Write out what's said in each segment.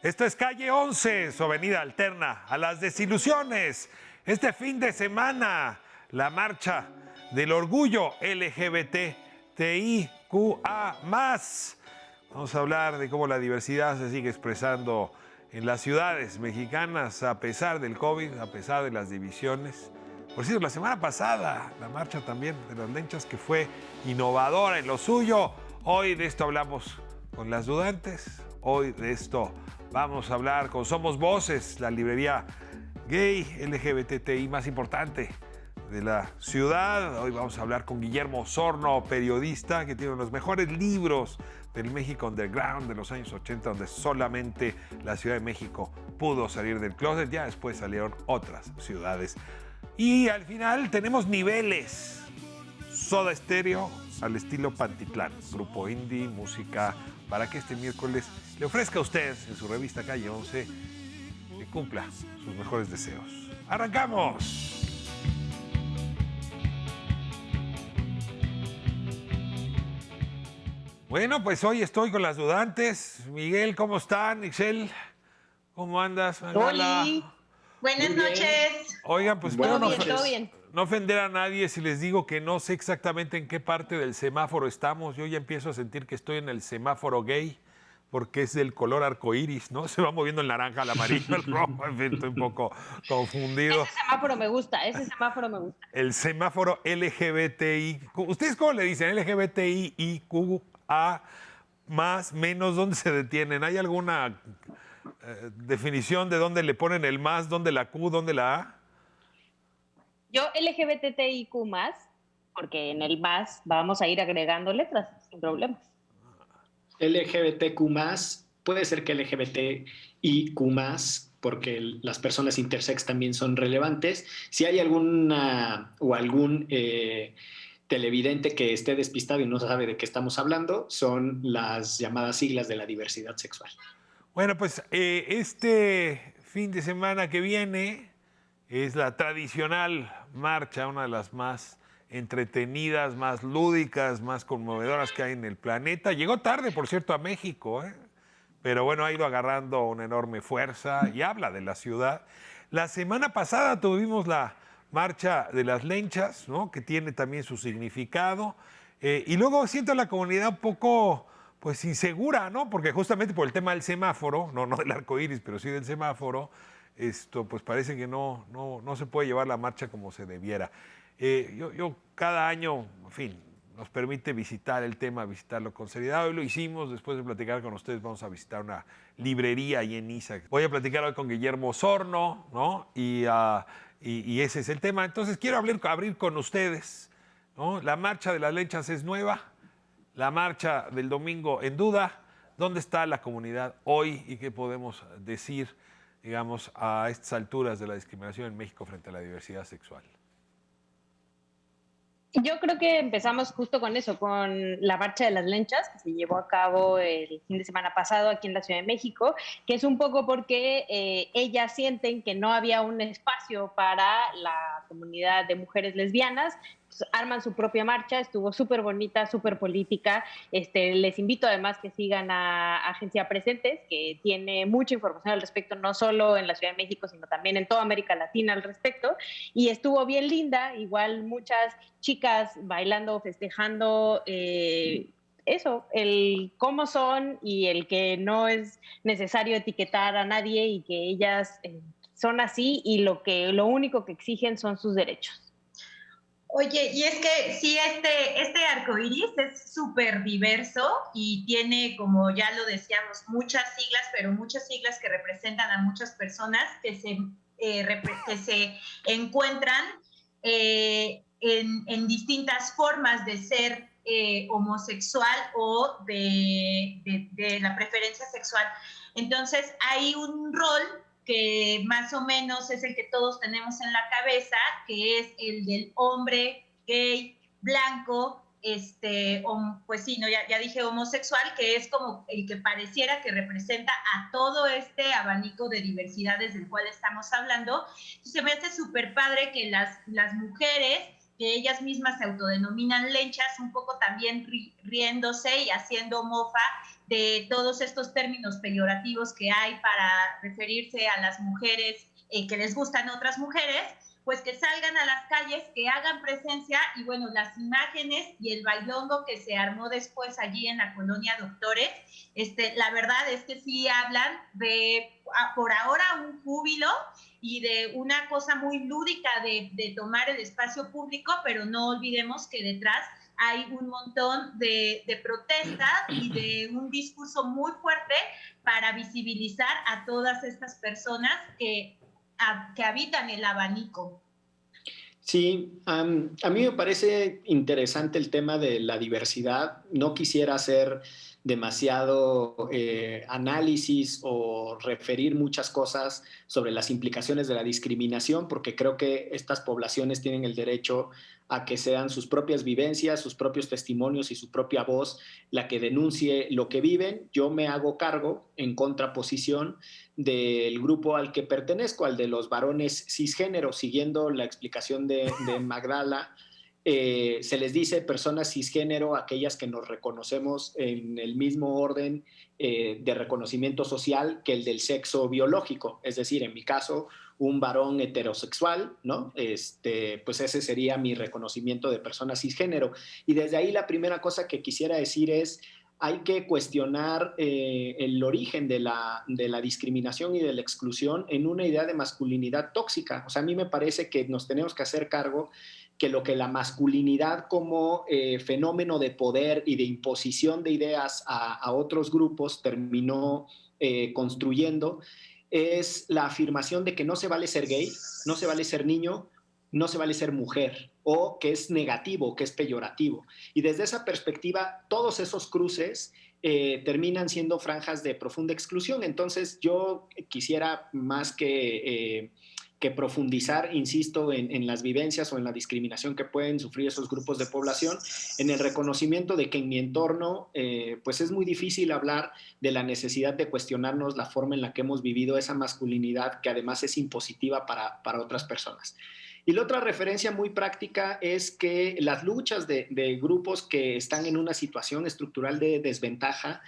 Esto es Calle 11, su avenida alterna a las desilusiones. Este fin de semana, la marcha del orgullo LGBTIQA+. Vamos a hablar de cómo la diversidad se sigue expresando en las ciudades mexicanas a pesar del COVID, a pesar de las divisiones. Por cierto, la semana pasada, la marcha también de las lenchas que fue innovadora en lo suyo. Hoy de esto hablamos con las dudantes. Hoy de esto vamos a hablar con Somos Voces, la librería gay LGBTI más importante de la ciudad. Hoy vamos a hablar con Guillermo Osorno, periodista que tiene uno de los mejores libros del México Underground de los años 80, donde solamente la Ciudad de México pudo salir del closet. Ya después salieron otras ciudades. Y al final tenemos niveles. Soda Stereo al estilo Pantitlán, grupo indie, música para que este miércoles le ofrezca a usted en su revista Calle 11 que cumpla sus mejores deseos. ¡Arrancamos! Bueno, pues hoy estoy con las dudantes. Miguel, ¿cómo están? Ixel, ¿cómo andas? Hola. Buenas noches. Oigan, pues espero todo bien. No ofender a nadie si les digo que no sé exactamente en qué parte del semáforo estamos. Yo ya empiezo a sentir que estoy en el semáforo gay, porque es del color arcoíris, ¿no? Se va moviendo el naranja, el amarillo, el rojo, en fin, estoy un poco confundido. Ese semáforo me gusta. El semáforo LGBTI. ¿Ustedes cómo le dicen? LGBTIQA+, menos, ¿dónde se detienen? ¿Hay alguna definición de dónde le ponen el más, dónde la Q, dónde la A? Yo LGBTIQ+, porque en el más vamos a ir agregando letras sin problemas. LGBTQ+, puede ser que LGBTIQ+, porque las personas intersex también son relevantes. Si hay algún televidente que esté despistado y no sabe de qué estamos hablando, son las llamadas siglas de la diversidad sexual. Bueno, pues este fin de semana que viene es la tradicional marcha, una de las más entretenidas, más lúdicas, más conmovedoras que hay en el planeta. Llegó tarde, por cierto, a México, pero bueno, ha ido agarrando una enorme fuerza y habla de la ciudad. La semana pasada tuvimos la marcha de las lenchas, ¿no? Que tiene también su significado. Y luego siento la comunidad un poco pues insegura, ¿no? Porque justamente por el tema del semáforo, no del arco iris, pero sí del semáforo, pues parece que no se puede llevar la marcha como se debiera. Yo cada año, en fin, nos permite visitar el tema, visitarlo con seriedad. Hoy lo hicimos, después de platicar con ustedes vamos a visitar una librería ahí en Niza. Voy a platicar hoy con Guillermo Osorno, ¿no? Y ese es el tema. Entonces quiero abrir con ustedes, ¿no? La marcha de las lenchas es nueva. La marcha del domingo en duda. ¿Dónde está la comunidad hoy y qué podemos decir, digamos, a estas alturas de la discriminación en México frente a la diversidad sexual? Yo creo que empezamos justo con eso, con la marcha de las lenchas, que se llevó a cabo el fin de semana pasado aquí en la Ciudad de México, que es un poco porque ellas sienten que no había un espacio para la comunidad de mujeres lesbianas. Pues arman su propia marcha, estuvo súper bonita, súper política. Les invito además que sigan a Agencia Presentes, que tiene mucha información al respecto, no solo en la Ciudad de México, sino también en toda América Latina al respecto. Y estuvo bien linda, igual muchas chicas bailando, festejando eso, el cómo son y el que no es necesario etiquetar a nadie y que ellas son así y lo único que exigen son sus derechos. Oye, y es que sí, este arcoiris es súper diverso y tiene, como ya lo decíamos, muchas siglas, pero muchas siglas que representan a muchas personas que se encuentran en distintas formas de ser homosexual o de la preferencia sexual. Entonces, hay un rol que más o menos es el que todos tenemos en la cabeza, que es el del hombre gay, blanco, pues sí, no, ya dije homosexual, que es como el que pareciera que representa a todo este abanico de diversidades del cual estamos hablando. Entonces, se me hace súper padre que las mujeres, que ellas mismas se autodenominan lenchas, un poco también riéndose y haciendo mofa de todos estos términos peyorativos que hay para referirse a las mujeres que les gustan otras mujeres, pues que salgan a las calles, que hagan presencia y bueno, las imágenes y el bailongo que se armó después allí en la colonia Doctores, la verdad es que sí hablan de, por ahora, un júbilo y de una cosa muy lúdica de tomar el espacio público, pero no olvidemos que detrás hay un montón de protestas y de un discurso muy fuerte para visibilizar a todas estas personas que habitan el abanico. Sí, a mí me parece interesante el tema de la diversidad. No quisiera hacer demasiado análisis o referir muchas cosas sobre las implicaciones de la discriminación, porque creo que estas poblaciones tienen el derecho a que sean sus propias vivencias, sus propios testimonios y su propia voz la que denuncie lo que viven. Yo me hago cargo en contraposición del grupo al que pertenezco, al de los varones cisgénero, siguiendo la explicación de Magdala. Se les dice personas cisgénero aquellas que nos reconocemos en el mismo orden de reconocimiento social que el del sexo biológico, es decir, en mi caso, un varón heterosexual, ¿no? Pues ese sería mi reconocimiento de persona cisgénero. Y desde ahí la primera cosa que quisiera decir es, hay que cuestionar el origen de la discriminación y de la exclusión en una idea de masculinidad tóxica. O sea, a mí me parece que nos tenemos que hacer cargo que lo que la masculinidad como fenómeno de poder y de imposición de ideas a otros grupos terminó construyendo es la afirmación de que no se vale ser gay, no se vale ser niño, no se vale ser mujer, o que es negativo, que es peyorativo. Y desde esa perspectiva, todos esos cruces terminan siendo franjas de profunda exclusión. Entonces, yo quisiera más que profundizar, insisto, en las vivencias o en la discriminación que pueden sufrir esos grupos de población, en el reconocimiento de que en mi entorno, pues es muy difícil hablar de la necesidad de cuestionarnos la forma en la que hemos vivido esa masculinidad que además es impositiva para otras personas. Y la otra referencia muy práctica es que las luchas de grupos que están en una situación estructural de desventaja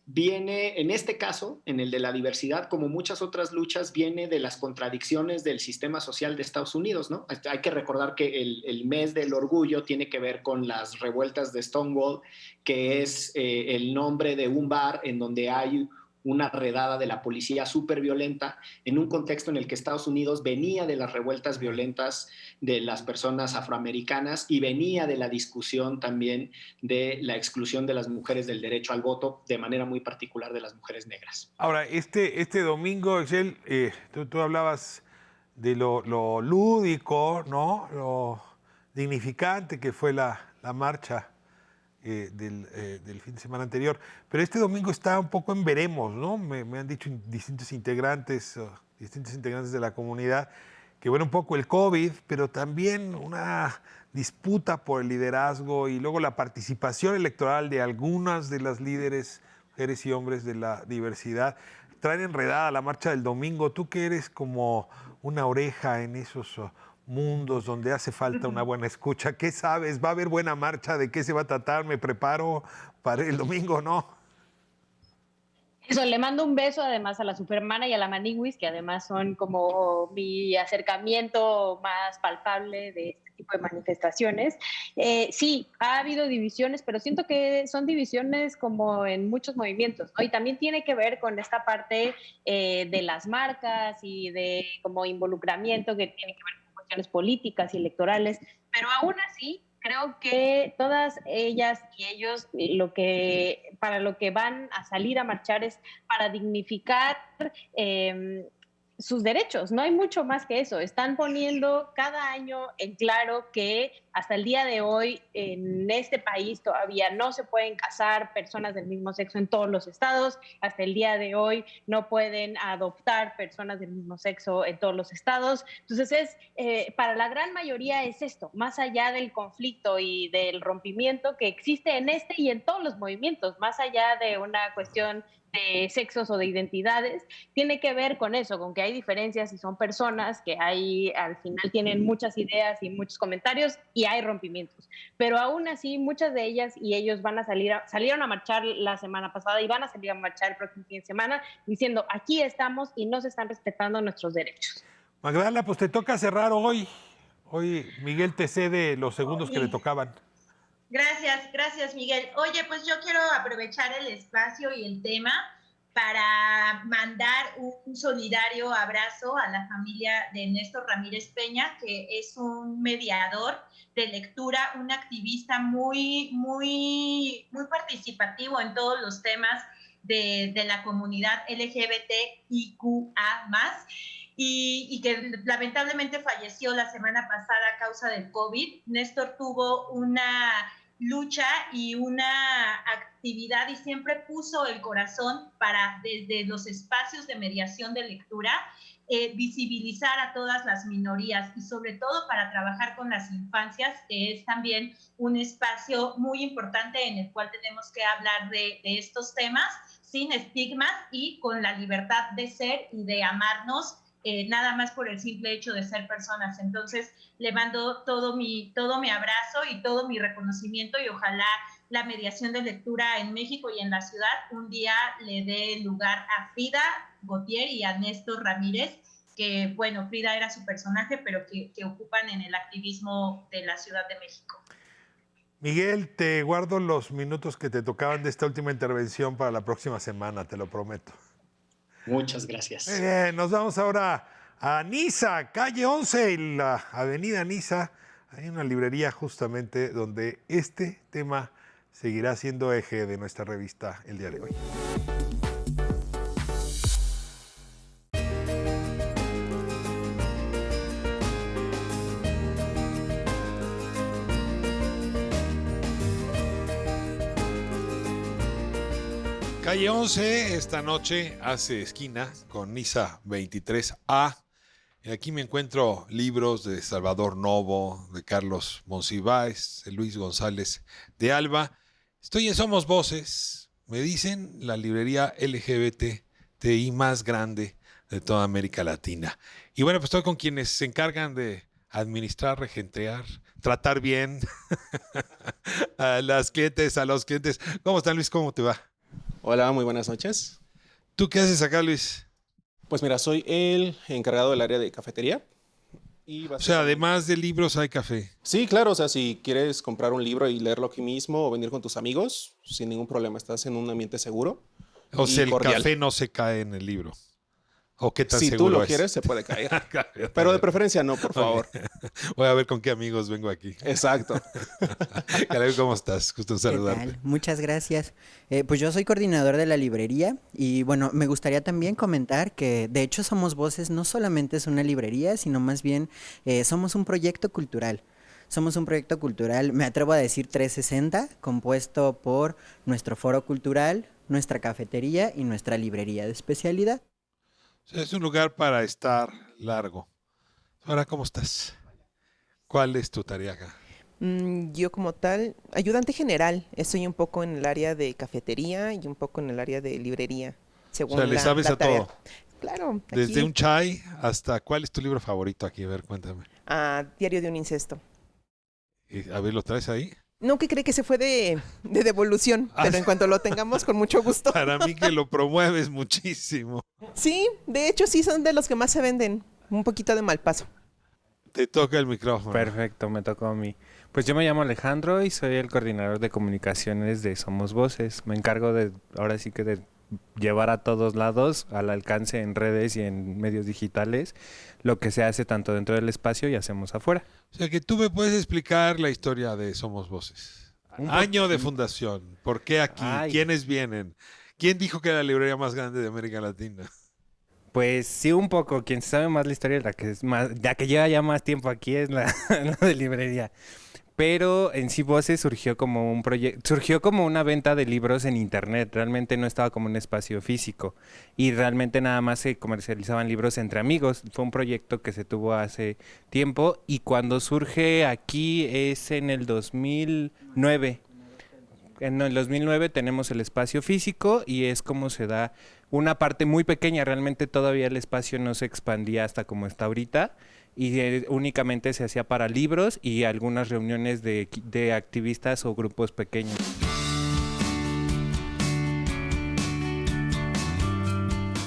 viene, en este caso, en el de la diversidad, como muchas otras luchas, viene de las contradicciones del sistema social de Estados Unidos, ¿no? Hay que recordar que el mes del orgullo tiene que ver con las revueltas de Stonewall, que es el nombre de un bar en donde hay una redada de la policía súper violenta en un contexto en el que Estados Unidos venía de las revueltas violentas de las personas afroamericanas y venía de la discusión también de la exclusión de las mujeres del derecho al voto, de manera muy particular de las mujeres negras. Ahora, este domingo, Excel, tú hablabas de lo lúdico, ¿no? Lo dignificante que fue la marcha del fin de semana anterior. Pero este domingo está un poco en veremos, ¿no? Me han dicho distintos integrantes de la comunidad que, bueno, un poco el COVID, pero también una disputa por el liderazgo y luego la participación electoral de algunas de las líderes, mujeres y hombres de la diversidad, traen enredada la marcha del domingo. Tú que eres como una oreja en esos mundos donde hace falta una buena escucha, ¿qué sabes? ¿Va a haber buena marcha? ¿De qué se va a tratar? ¿Me preparo para el domingo? ¿No? Eso, le mando un beso además a la Supermana y a la Maniwis, que además son como mi acercamiento más palpable de este tipo de manifestaciones. Sí, ha habido divisiones, pero siento que son divisiones como en muchos movimientos, ¿no? Y también tiene que ver con esta parte de las marcas y de como involucramiento que tiene que ver con cuestiones políticas y electorales, pero aún así creo que todas ellas y ellos para lo que van a salir a marchar es para dignificar sus derechos. No hay mucho más que eso. Están poniendo cada año en claro que hasta el día de hoy en este país todavía no se pueden casar personas del mismo sexo en todos los estados. Hasta el día de hoy no pueden adoptar personas del mismo sexo en todos los estados. Entonces, para la gran mayoría es esto, más allá del conflicto y del rompimiento que existe en este y en todos los movimientos, más allá de una cuestión de sexos o de identidades, tiene que ver con eso, con que hay diferencias y son personas que hay, al final tienen muchas ideas y muchos comentarios y hay rompimientos. Pero aún así, muchas de ellas y ellos van a salieron a marchar la semana pasada y van a salir a marchar el próximo fin de semana diciendo, aquí estamos y no se están respetando nuestros derechos. Magdalena, pues te toca cerrar hoy. Hoy Miguel te cede los segundos que le tocaban. Gracias, Miguel. Oye, pues yo quiero aprovechar el espacio y el tema para mandar un solidario abrazo a la familia de Néstor Ramírez Peña, que es un mediador de lectura, un activista muy participativo en todos los temas de la comunidad LGBTIQA+, y que lamentablemente falleció la semana pasada a causa del COVID. Néstor tuvo una lucha y una actividad y siempre puso el corazón para, desde los espacios de mediación de lectura, visibilizar a todas las minorías y sobre todo para trabajar con las infancias, que es también un espacio muy importante en el cual tenemos que hablar de estos temas sin estigmas y con la libertad de ser y de amarnos, nada más por el simple hecho de ser personas. Entonces le mando todo mi abrazo y todo mi reconocimiento, y ojalá la mediación de lectura en México y en la ciudad un día le dé lugar a Frida Gautier y a Néstor Ramírez, que bueno, Frida era su personaje, pero que ocupan en el activismo de la Ciudad de México. Miguel, te guardo los minutos que te tocaban de esta última intervención para la próxima semana, te lo prometo. Muchas gracias. Nos vamos ahora a Niza, calle 11 y la avenida Niza. Hay una librería justamente donde este tema seguirá siendo eje de nuestra revista el día de hoy. Calle 11 esta noche hace esquina con Niza 23A. Y aquí me encuentro libros de Salvador Novo, de Carlos Monsiváis, de Luis González de Alba. Estoy en Somos Voces, me dicen, la librería LGBTI más grande de toda América Latina. Y bueno, pues estoy con quienes se encargan de administrar, regentear, tratar bien a las clientes, a los clientes. ¿Cómo están, Luis? ¿Cómo te va? Hola, muy buenas noches. ¿Tú qué haces acá, Luis? Pues mira, soy el encargado del área de cafetería. Y o sea, además de libros hay café. Sí, claro, o sea, si quieres comprar un libro y leerlo aquí mismo o venir con tus amigos, sin ningún problema, estás en un ambiente seguro. O sea, el cordial. café no se cae en el libro. ¿O qué tan si seguro tú lo es? quieres, se puede caer. Pero de preferencia no, por favor. Voy a ver con qué amigos vengo aquí. Exacto. Caray, ¿cómo estás? Gusto en saludarte. ¿Qué tal? Muchas gracias. Pues yo soy coordinador de la librería y bueno, me gustaría también comentar que de hecho Somos Voces no solamente es una librería, sino más bien somos un proyecto cultural. Somos un proyecto cultural, me atrevo a decir 360, compuesto por nuestro foro cultural, nuestra cafetería y nuestra librería de especialidad. O sea, es un lugar para estar largo. Ahora, ¿cómo estás? ¿Cuál es tu tarea acá? Yo como tal, ayudante general, estoy un poco en el área de cafetería y un poco en el área de librería. Según o sea, le sabes a tarea. todo. Claro. Aquí, Desde un chai hasta... ¿Cuál es tu libro favorito aquí? A ver, cuéntame. Diario de un incesto. A ver, ¿lo traes ahí? No, que cree que se fue de devolución, pero en cuanto lo tengamos, con mucho gusto. Para mí que lo promueves muchísimo. Sí, de hecho sí son de los que más se venden. Un poquito de mal paso. Te toca el micrófono. Perfecto, me tocó a mí. Pues yo me llamo Alejandro y soy el coordinador de comunicaciones de Somos Voces. Me encargo de, ahora sí que de llevar a todos lados, al alcance en redes y en medios digitales, lo que se hace tanto dentro del espacio y hacemos afuera. O sea, que tú me puedes explicar la historia de Somos Voces. Año de fundación. ¿Por qué aquí? Ay. ¿Quiénes vienen? ¿Quién dijo que era la librería más grande de América Latina? Pues sí, un poco. Quien sabe más la historia, la que es más, ya que lleva ya más tiempo aquí es la de librería. Pero en sí Voces surgió como un proyecto, surgió como una venta de libros en internet. Realmente no estaba como un espacio físico y realmente nada más se comercializaban libros entre amigos. Fue un proyecto que se tuvo hace tiempo y cuando surge aquí es en el 2009. En el 2009 tenemos el espacio físico y es como se da una parte muy pequeña. Realmente todavía el espacio no se expandía hasta como está ahorita y únicamente se hacía para libros y algunas reuniones de activistas o grupos pequeños.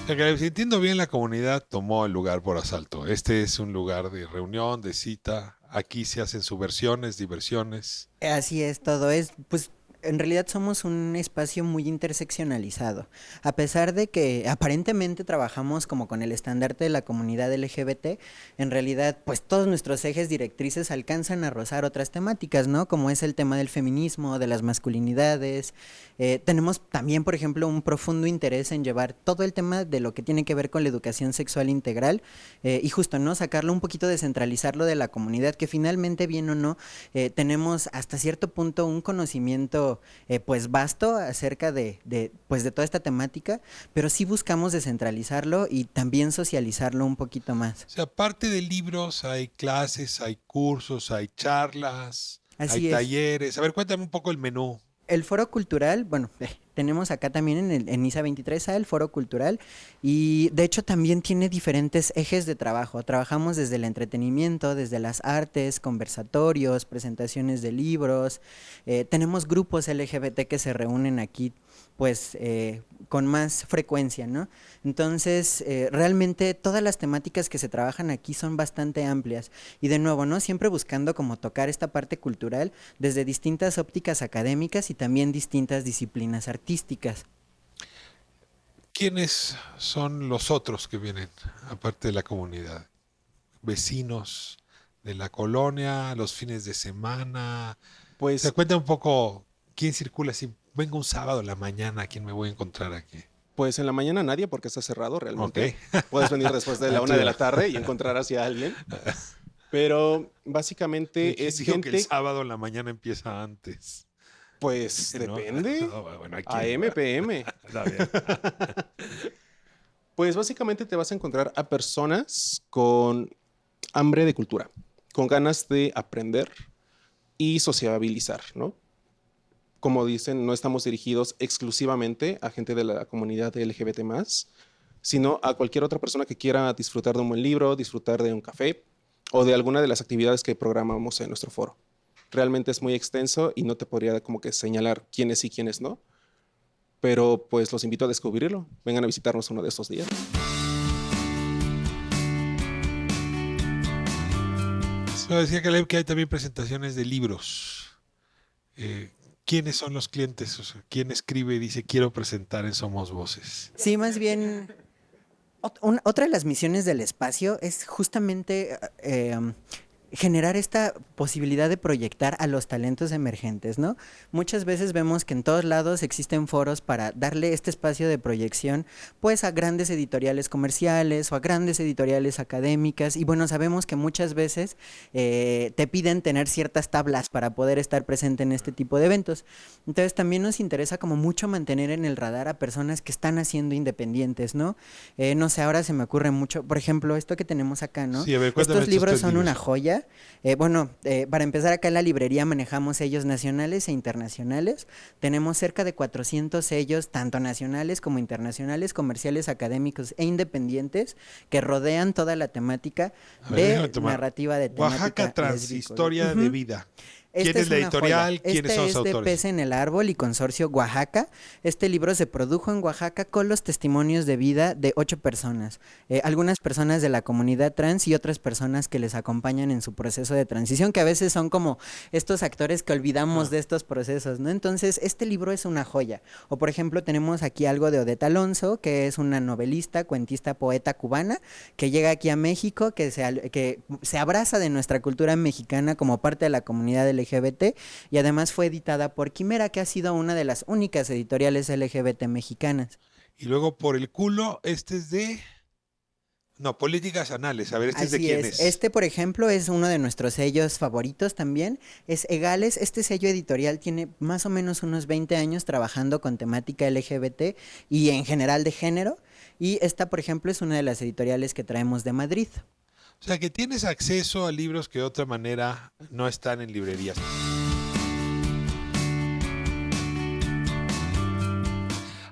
Si entiendo bien, la comunidad tomó el lugar por asalto. Este es un lugar de reunión, de cita. Aquí se hacen subversiones, diversiones. Así es, todo es, pues en realidad somos un espacio muy interseccionalizado. A pesar de que aparentemente trabajamos como con el estandarte de la comunidad LGBT, en realidad pues todos nuestros ejes directrices alcanzan a rozar otras temáticas, ¿no? Como es el tema del feminismo, de las masculinidades. Tenemos también, por ejemplo, un profundo interés en llevar todo el tema de lo que tiene que ver con la educación sexual integral y justo, ¿no? Sacarlo un poquito, descentralizarlo de la comunidad, que finalmente, bien o no, tenemos hasta cierto punto un conocimiento pues vasto acerca pues de toda esta temática, pero sí buscamos descentralizarlo y también socializarlo un poquito más. O sea, aparte de libros, hay clases, hay cursos, hay charlas, Así hay es. talleres. A ver, cuéntame un poco el menú. El foro cultural, bueno, tenemos acá también en ISA 23A el foro cultural y de hecho también tiene diferentes ejes de trabajo. Trabajamos desde el entretenimiento, desde las artes, conversatorios, presentaciones de libros. Tenemos grupos LGBT que se reúnen aquí pues con más frecuencia, ¿no? Entonces, realmente todas las temáticas que se trabajan aquí son bastante amplias y de nuevo, ¿no? Siempre buscando como tocar esta parte cultural desde distintas ópticas académicas y también distintas disciplinas artísticas. ¿Quiénes son los otros que vienen, aparte de la comunidad? ¿Vecinos de la colonia, los fines de semana? Pues ¿Se cuenta un poco quién circula? Si vengo un sábado en la mañana, ¿a quién me voy a encontrar aquí? Pues en la mañana nadie porque está cerrado realmente. Ok. Puedes venir después de la 1 de la tarde y encontrar hacia alguien. Pero básicamente es Digo gente, que el sábado en la mañana empieza antes. pues ¿No? depende. No, bueno, aquí, AM, PM. Está bien. Pues básicamente te vas a encontrar a personas con hambre de cultura, con ganas de aprender y sociabilizar, ¿no? Como dicen, no estamos dirigidos exclusivamente a gente de la comunidad LGBT+, sino a cualquier otra persona que quiera disfrutar de un buen libro, disfrutar de un café o de alguna de las actividades que programamos en nuestro foro. Realmente es muy extenso y no te podría como que señalar quiénes sí, quiénes no, pero pues los invito a descubrirlo. Vengan a visitarnos uno de estos días. Decía Caleb que hay también presentaciones de libros. ¿Quiénes son los clientes? O sea, ¿quién escribe y dice quiero presentar en Somos Voces? Sí, más bien, otra de las misiones del espacio es justamente generar esta posibilidad de proyectar a los talentos emergentes, ¿no? Muchas veces vemos que en todos lados existen foros para darle este espacio de proyección, pues a grandes editoriales comerciales o a grandes editoriales académicas, y bueno, sabemos que muchas veces te piden tener ciertas tablas para poder estar presente en este tipo de eventos. Entonces también nos interesa como mucho mantener en el radar a personas que están haciendo independientes, ¿no? No sé, ahora se me ocurre mucho, por ejemplo, esto que tenemos acá, ¿no? Sí, a ver, cuéntame estos libros tres son libros. una joya. Para empezar, acá en la librería manejamos sellos nacionales e internacionales. Tenemos cerca de 400 sellos, tanto nacionales como internacionales, comerciales, académicos e independientes, que rodean toda la temática de narrativa de temática Oaxaca Trans, lésbico. historia de vida. ¿Quién es la una editorial? joya. ¿Quiénes son los Este es de autores? Pez en el Árbol y Consorcio Oaxaca. Este libro se produjo en Oaxaca con los testimonios de vida de 8 personas. Algunas personas de la comunidad trans y otras personas que les acompañan en su proceso de transición, que a veces son como estos actores que olvidamos de estos procesos, ¿no? Entonces, este libro es una joya. O, por ejemplo, tenemos aquí algo de Odette Alonso, que es una novelista, cuentista, poeta cubana, que llega aquí a México, que se abraza de nuestra cultura mexicana como parte de la comunidad LGBT y además fue editada por Quimera, que ha sido una de las únicas editoriales LGBT mexicanas. Y luego por el culo, este es de... No, Políticas Anales. A ver, ¿este es de Así quién es. es? Este, por ejemplo, es uno de nuestros sellos favoritos también. Es Egales. Este sello editorial tiene más o menos unos 20 años trabajando con temática LGBT y en general de género. Y esta, por ejemplo, es una de las editoriales que traemos de Madrid. O sea, que tienes acceso a libros que de otra manera no están en librerías.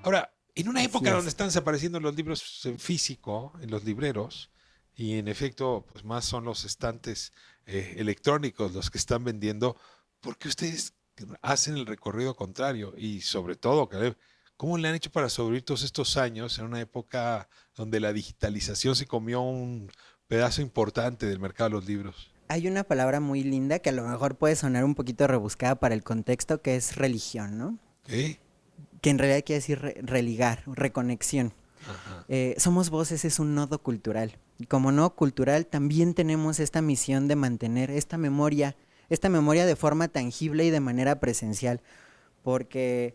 Ahora, en una época es. donde están desapareciendo los libros en físico, en los libreros, y en efecto, pues más son los estantes electrónicos los que están vendiendo, ¿por qué ustedes hacen el recorrido contrario? Y sobre todo, Caleb, ¿cómo le han hecho para sobrevivir todos estos años en una época donde la digitalización se comió un pedazo importante del mercado de los libros? Hay una palabra muy linda que a lo mejor puede sonar un poquito rebuscada para el contexto, que es religión, ¿no? ¿Qué? Que en realidad quiere decir religar, reconexión. Ajá. Somos Voces es un nodo cultural. Y como nodo cultural también tenemos esta misión de mantener esta memoria de forma tangible y de manera presencial, porque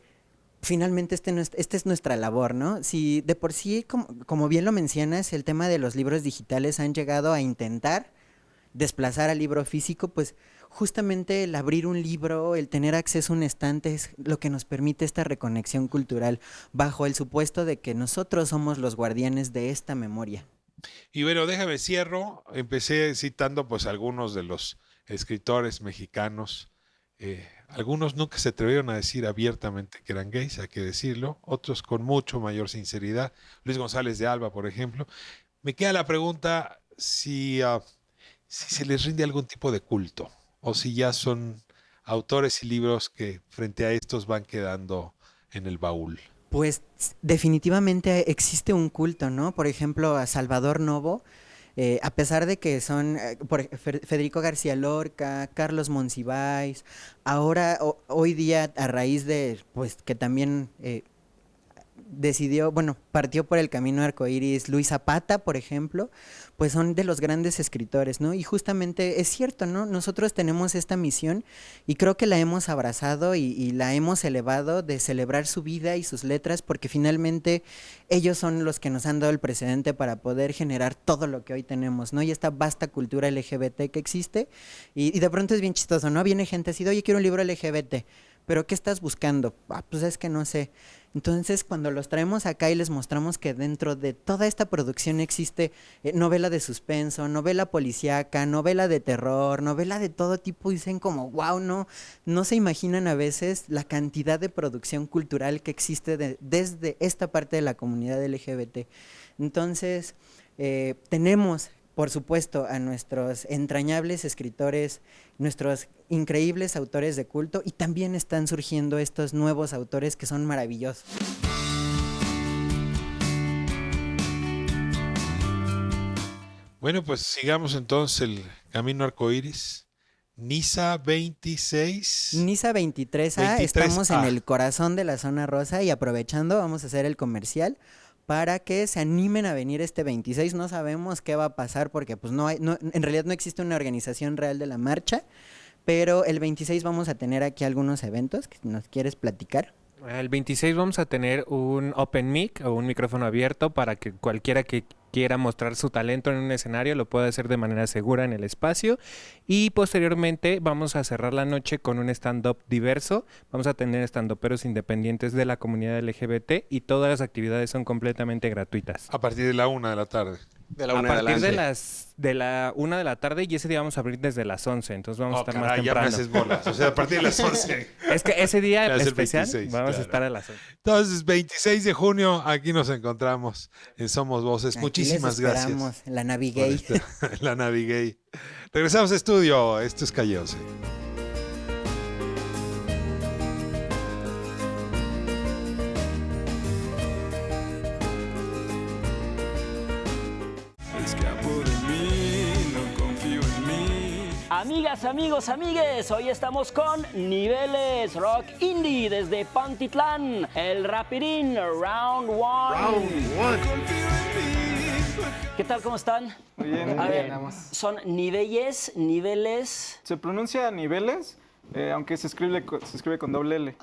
finalmente esta es nuestra labor, ¿no? Si de por sí, como bien lo mencionas, el tema de los libros digitales han llegado a intentar desplazar al libro físico, pues justamente el abrir un libro, el tener acceso a un estante es lo que nos permite esta reconexión cultural, bajo el supuesto de que nosotros somos los guardianes de esta memoria. Y bueno, déjame cierro. Empecé citando pues algunos de los escritores mexicanos. Algunos nunca se atrevieron a decir abiertamente que eran gays, hay que decirlo. Otros con mucho mayor sinceridad. Luis González de Alba, por ejemplo. Me queda la pregunta si se les rinde algún tipo de culto o si ya son autores y libros que frente a estos van quedando en el baúl. Pues definitivamente existe un culto, ¿no? Por ejemplo, a Salvador Novo, a pesar de que son Federico García Lorca, Carlos Monsiváis, ahora, hoy día, a raíz de, pues, que también partió por el camino arcoíris Luis Zapata, por ejemplo, pues son de los grandes escritores, ¿no? Y justamente es cierto, ¿no? Nosotros tenemos esta misión y creo que la hemos abrazado y la hemos elevado de celebrar su vida y sus letras, porque finalmente ellos son los que nos han dado el precedente para poder generar todo lo que hoy tenemos, ¿no? Y esta vasta cultura LGBT que existe, y de pronto es bien chistoso, ¿no? Viene gente así, oye, quiero un libro LGBT, ¿pero qué estás buscando? Pues es que no sé. Entonces, cuando los traemos acá y les mostramos que dentro de toda esta producción existe novela de suspenso, novela policíaca, novela de terror, novela de todo tipo, dicen como, wow, no se imaginan a veces la cantidad de producción cultural que existe desde esta parte de la comunidad LGBT. Entonces, tenemos, por supuesto, a nuestros entrañables escritores, nuestros increíbles autores de culto, y también están surgiendo estos nuevos autores que son maravillosos. Bueno, pues sigamos entonces el camino arcoíris. Niza 26. Niza 23A, estamos en el corazón de la zona rosa y aprovechando vamos a hacer el comercial para que se animen a venir este 26. No sabemos qué va a pasar porque pues en realidad no existe una organización real de la marcha, pero el 26 vamos a tener aquí algunos eventos que nos quieres platicar. El 26 vamos a tener un open mic o un micrófono abierto para que cualquiera que quiera mostrar su talento en un escenario lo pueda hacer de manera segura en el espacio, y posteriormente vamos a cerrar la noche con un stand-up diverso. Vamos a tener stand-uperos independientes de la comunidad LGBT y todas las actividades son completamente gratuitas. A partir de la 1 de la tarde. De la A una partir adelante. de la 1 de la tarde, y ese día vamos a abrir desde las 11, entonces vamos a estar más Ya me temprano. haces bolas. O sea, a partir de las 11. Es que ese día Ya es el especial 26, vamos claro. a estar a las 11. Entonces, 26 de junio, aquí nos encontramos en Somos Voces. Aquí Muchísimas les esperamos, gracias. la Navigay. La Navigay. Regresamos a estudio. Esto es Callose. Escapo de mí, no confío en mí. Amigas, amigos, amigues, hoy estamos con Niveles Rock Indie desde Pantitlán, el Rapirín Round One. ¿Qué tal, cómo están? Muy bien, A ver, bien. son niveles, Se pronuncia niveles, aunque se escribe con doble L.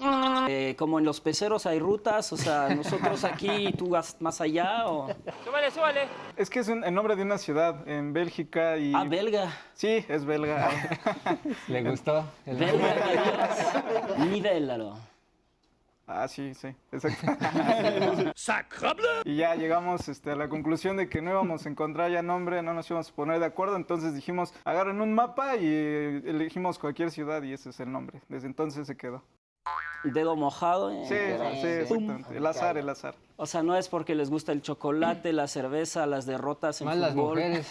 como en los peceros hay rutas, o sea, nosotros aquí, tú vas más allá, o... Súbale, súbale. Es que es el nombre de una ciudad en Bélgica y... Ah, belga. Sí, es belga. ¿Le gustó? Belga, nivélalo. Ah, sí, exacto. Y ya llegamos a la conclusión de que no íbamos a encontrar ya nombre, no nos íbamos a poner de acuerdo, entonces dijimos, agarren un mapa y elegimos cualquier ciudad y ese es el nombre. Desde entonces se quedó. dedo mojado. Sí, exactamente. El azar. O sea, no es porque les gusta el chocolate, la cerveza, las derrotas en Más las fútbol. mujeres.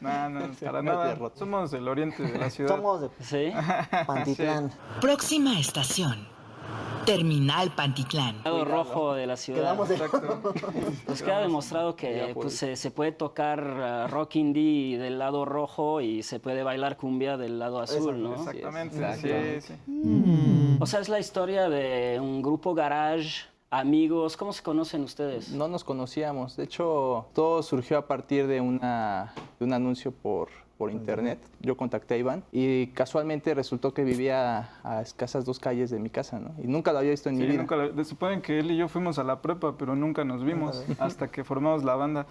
No, para nada. Somos del oriente de la ciudad. Somos de ¿Sí? Pantitlán. Próxima estación. Terminal Pantitlán. El lado rojo de la ciudad. Quedamos de... Pues queda demostrado que pues, se puede tocar rock indie del lado rojo y se puede bailar cumbia del lado azul, ¿no? Exactamente, sí. O sea, es la historia de un grupo garage, amigos. ¿Cómo se conocen ustedes? No nos conocíamos. De hecho, todo surgió a partir de un anuncio por internet. Yo contacté a Iván y casualmente resultó que vivía a escasas 2 calles de mi casa, ¿no? Y nunca lo había visto en mi vida. Suponen que él y yo fuimos a la prepa, pero nunca nos vimos hasta que formamos la banda.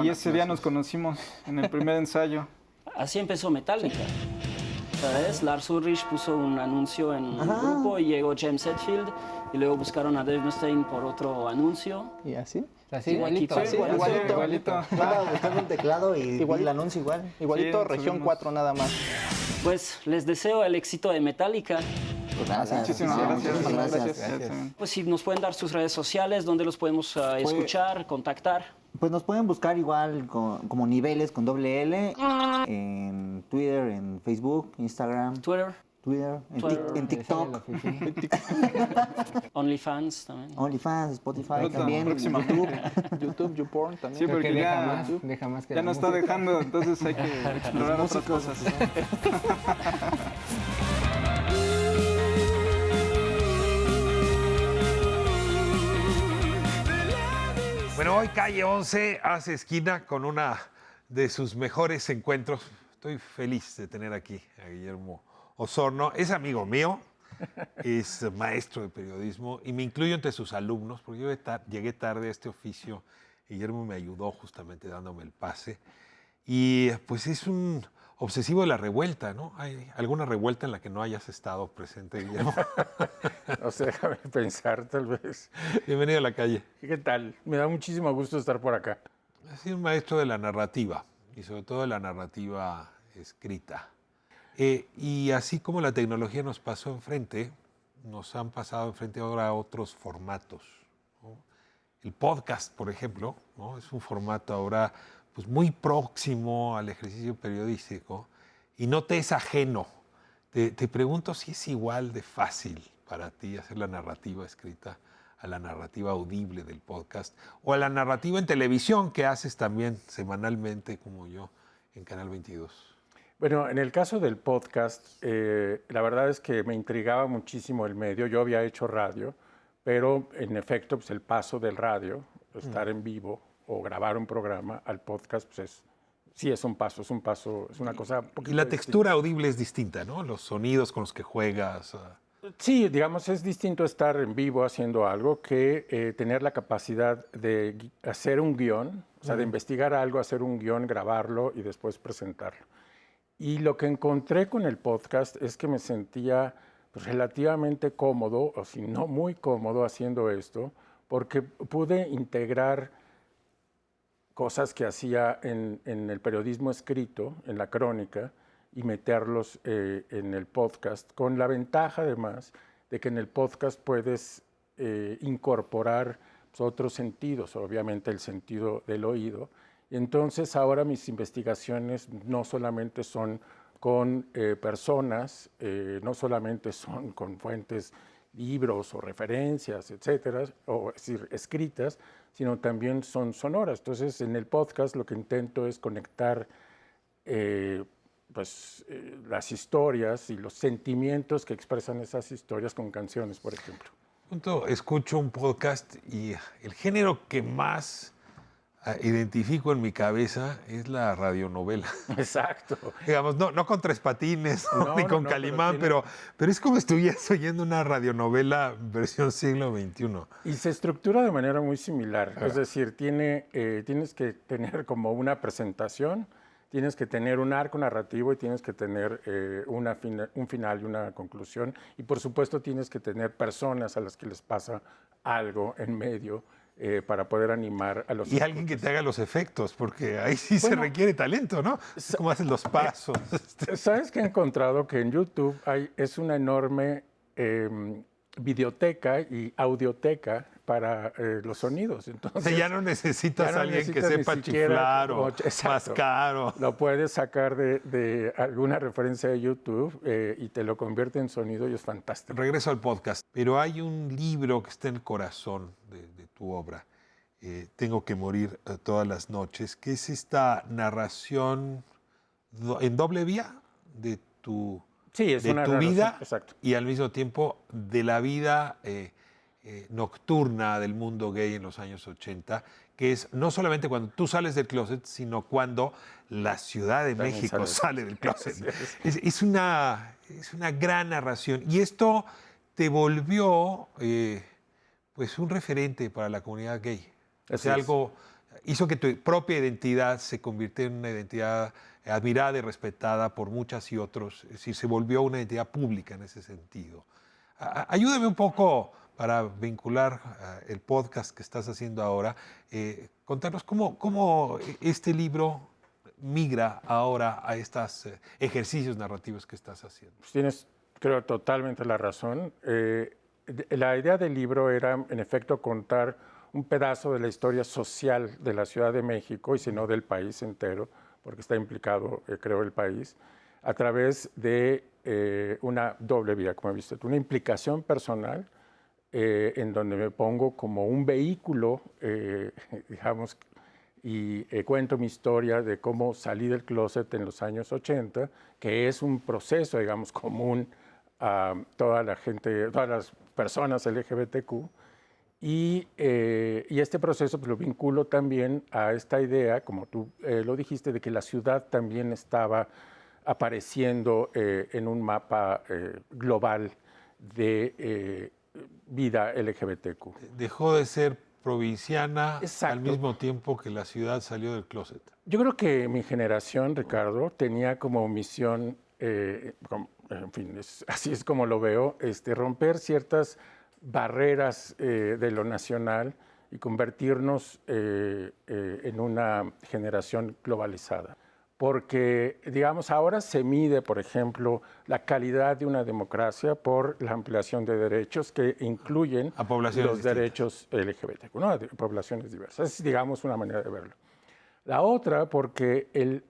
Y ese día nos conocimos en el primer ensayo. Así empezó Metallica. ¿Sabes? Lars Ulrich puso un anuncio en un grupo y llegó James Hetfield y luego buscaron a Dave Mustaine por otro anuncio. ¿Y así? Así, igualito. Igualito. Estaba buscando un teclado y el anuncio igual. Igualito, región 4 nada más. Pues les deseo el éxito de Metallica. Gracias. Muchísimas gracias. Pues si nos pueden dar sus redes sociales, donde los podemos escuchar, contactar. Pues nos pueden buscar igual como Niveles con doble L en Twitter, en Facebook, Instagram. Twitter, en TikTok. OnlyFans también. OnlyFans, Spotify también, YouTube, YouPorn también. Sí, porque deja más que ya no está dejando, entonces hay que explorar otras cosas. Bueno, hoy Calle 11 hace esquina con una de sus mejores encuentros. Estoy feliz de tener aquí a Guillermo Osorno. Es amigo mío, es maestro de periodismo y me incluyo entre sus alumnos porque yo llegué tarde a este oficio. Guillermo me ayudó justamente dándome el pase. Y pues es un obsesivo de la revuelta, ¿no? ¿Hay alguna revuelta en la que no hayas estado presente, Guillermo? No sé, déjame pensar, tal vez. Bienvenido a La Calle. ¿Qué tal? Me da muchísimo gusto estar por acá. Has sido un maestro de la narrativa y sobre todo de la narrativa escrita. Y así como la tecnología nos pasó enfrente, nos han pasado enfrente ahora otros formatos, ¿no? El podcast, por ejemplo, ¿no? Es un formato ahora pues, muy próximo al ejercicio periodístico y no te es ajeno. Te pregunto si es igual de fácil para ti hacer la narrativa escrita a la narrativa audible del podcast o a la narrativa en televisión que haces también semanalmente como yo en Canal 22. Bueno, en el caso del podcast, la verdad es que me intrigaba muchísimo el medio. Yo había hecho radio, pero en efecto, pues el paso del radio, estar en vivo o grabar un programa al podcast, pues es un paso, es una cosa un poquito Y la distinta. textura audible es distinta, ¿no? Los sonidos con los que juegas. Sí, digamos, es distinto estar en vivo haciendo algo que tener la capacidad de hacer un guión, o sea, de investigar algo, hacer un guión, grabarlo y después presentarlo. Y lo que encontré con el podcast es que me sentía pues, relativamente cómodo, o si no muy cómodo haciendo esto, porque pude integrar cosas que hacía en el periodismo escrito, en la crónica, y meterlos en el podcast, con la ventaja además de que en el podcast puedes incorporar pues, otros sentidos, obviamente el sentido del oído. Y entonces ahora mis investigaciones no solamente son con personas, no solamente son con fuentes, libros o referencias, etcétera, o es decir, escritas, sino también son sonoras. Entonces en el podcast lo que intento es conectar las historias y los sentimientos que expresan esas historias con canciones, por ejemplo. Escucho un podcast y el género que más identifico en mi cabeza es la radionovela. Exacto. Digamos, no con Tres Patines ni con Calimán, pero es como si estuvieras oyendo una radionovela versión siglo XXI. Y se estructura de manera muy similar. Es decir, tienes que tener como una presentación, tienes que tener un arco narrativo y tienes que tener un final y una conclusión. Y por supuesto tienes que tener personas a las que les pasa algo en medio para poder animar a los... Y alguien que te haga los efectos, porque ahí sí se requiere talento, ¿no? ¿Cómo hacen los pasos? ¿Sabes qué he encontrado? Que en YouTube es una enorme videoteca y audioteca para los sonidos. Entonces, O sea, ya no necesitas a alguien que sepa ni siquiera chiflar o exacto. mascar. Lo puedes sacar de alguna referencia de YouTube y te lo convierte en sonido y es fantástico. Regreso al podcast, pero hay un libro que está en el corazón de tu obra, Tengo que morir todas las noches, que es esta narración en doble vía de tu, Sí, es de una tu narración, vida exacto. y al mismo tiempo de la vida nocturna del mundo gay en los años 80, que es no solamente cuando tú sales del closet, sino cuando la Ciudad de También México sale sale del closet. Es una gran narración. Y esto te volvió pues un referente para la comunidad gay. O sea, Así es. algo hizo que tu propia identidad se convirtiera en una identidad admirada y respetada por muchas y otros. Es decir, se volvió una identidad pública en ese sentido. Ayúdame un poco para vincular el podcast que estás haciendo ahora. Contarnos cómo este libro migra ahora a estos ejercicios narrativos que estás haciendo. Pues tienes, creo, totalmente la razón. La idea del libro era, en efecto, contar un pedazo de la historia social de la Ciudad de México, y si no del país entero, porque está implicado, creo, el país, a través de una doble vía, como he visto, una implicación personal en donde me pongo como un vehículo, digamos, y cuento mi historia de cómo salí del closet en los años 80, que es un proceso, digamos, común a toda la gente, todas las personas LGBTQ, y este proceso pues, lo vinculo también a esta idea, como tú lo dijiste, de que la ciudad también estaba apareciendo en un mapa global de vida LGBTQ. Dejó de ser provinciana Exacto. al mismo tiempo que la ciudad salió del closet. Yo creo que mi generación, Ricardo, tenía como misión, en fin, así es como lo veo, romper ciertas barreras de lo nacional y convertirnos en una generación globalizada. Porque, digamos, ahora se mide, por ejemplo, la calidad de una democracia por la ampliación de derechos que incluyen a poblaciones los distintas. derechos LGBTQ, ¿no? A poblaciones diversas. Es, digamos, una manera de verlo. La otra, porque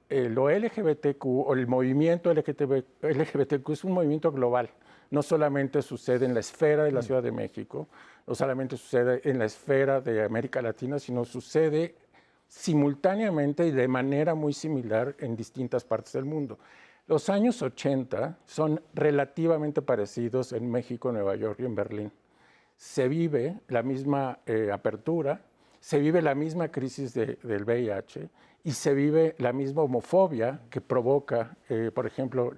lo LGBTQ o el movimiento LGBTQ es un movimiento global. No solamente sucede en la esfera de la Ciudad de México, no solamente sucede en la esfera de América Latina, sino sucede simultáneamente y de manera muy similar en distintas partes del mundo. Los años 80 son relativamente parecidos en México, Nueva York y en Berlín. Se vive la misma apertura, se vive la misma crisis del VIH y se vive la misma homofobia que provoca, por ejemplo,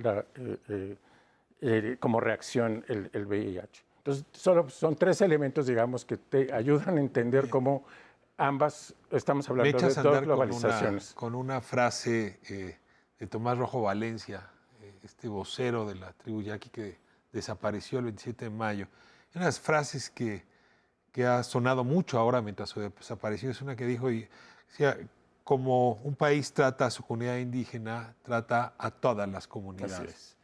como reacción el VIH. Entonces, solo son tres elementos, digamos, que te ayudan a entender cómo ambas, estamos hablando de dos globalizaciones. Con una frase de Tomás Rojo Valencia, este vocero de la tribu yaqui que desapareció el 27 de mayo. Una de las frases que ha sonado mucho ahora mientras su desaparición es una que dijo, decía, como un país trata a su comunidad indígena, trata a todas las comunidades.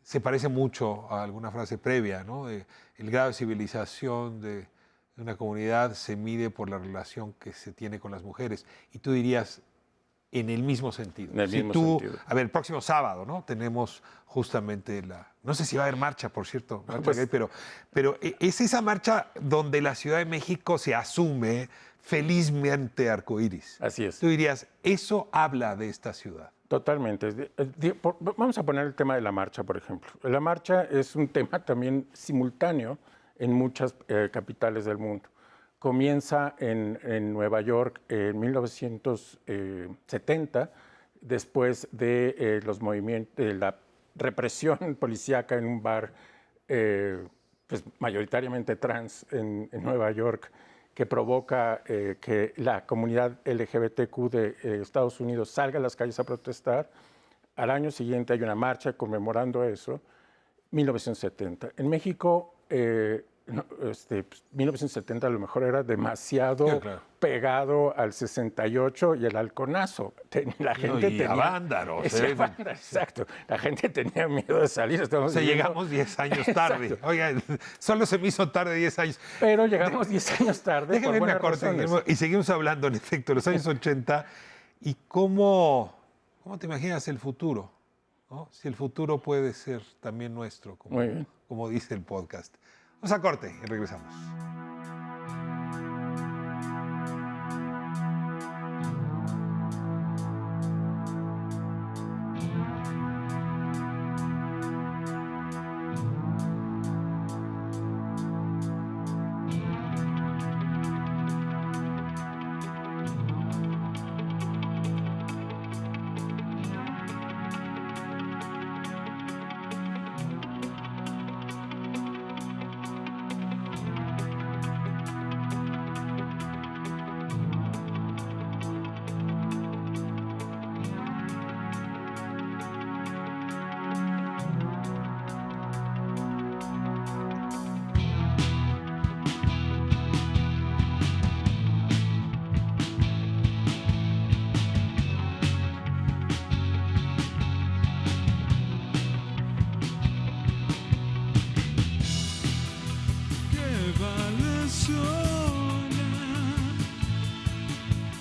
Se parece mucho a alguna frase previa, ¿no? El grado de civilización de una comunidad se mide por la relación que se tiene con las mujeres. Y tú dirías, en el mismo sentido. En el mismo sentido. A ver, el próximo sábado, ¿no? Tenemos justamente no sé si va a haber marcha, por cierto, marcha gay, pero es esa marcha donde la Ciudad de México se asume felizmente arcoíris. Así es. Tú dirías, eso habla de esta ciudad. Totalmente. Vamos a poner el tema de la marcha, por ejemplo. La marcha es un tema también simultáneo en muchas capitales del mundo. Comienza en Nueva York en 1970, después de los movimientos, de la represión policíaca en un bar pues, mayoritariamente trans en Nueva York, que provoca que la comunidad LGBTQ de Estados Unidos salga a las calles a protestar. Al año siguiente hay una marcha conmemorando eso, 1970. En México 1970 a lo mejor era demasiado pegado al 68 y el halconazo. La gente y tenía... a vándaros. Exacto. La gente tenía miedo de salir. Llegamos 10 años tarde. Exacto. Oiga, solo se me hizo tarde 10 años. Pero llegamos 10 años tarde. Déjenme por una buenas corte razones. y seguimos hablando, en efecto, de los años 80 y cómo te imaginas el futuro, ¿no? Si el futuro puede ser también nuestro, como dice el podcast. Vamos a corte y regresamos.